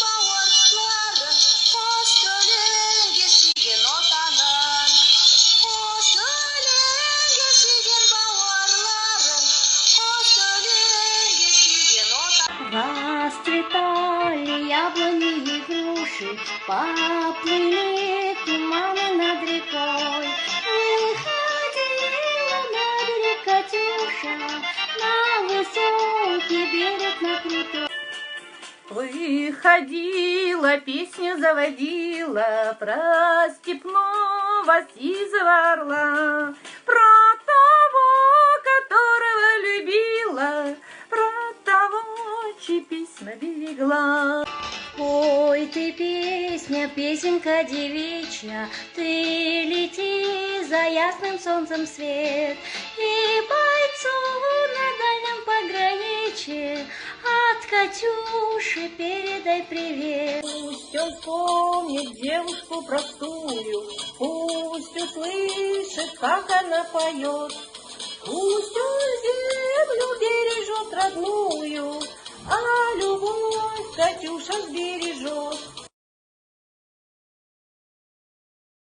bauırların, kostülün geçigin otanın. Kostülün geçigin bauırların, kostülün geçigin otanın. Расцветали яблони и груши, поплыли туманы над рекой. Выходила на берег Катюша, на высокий берег, на крутой. Выходила, песню заводила про степного сизого орла, про того, которого любила, про того, чьи письма берегла. Ой, ты песня, песенка девичья, ты лети за ясным солнцем свет, и бойцу на дальнем пограничье от Катюши передай привет. Пусть он помнит девушку простую, пусть услышит, как она поет. Пусть он землю бережет родную, а любовь Катюша сбережет.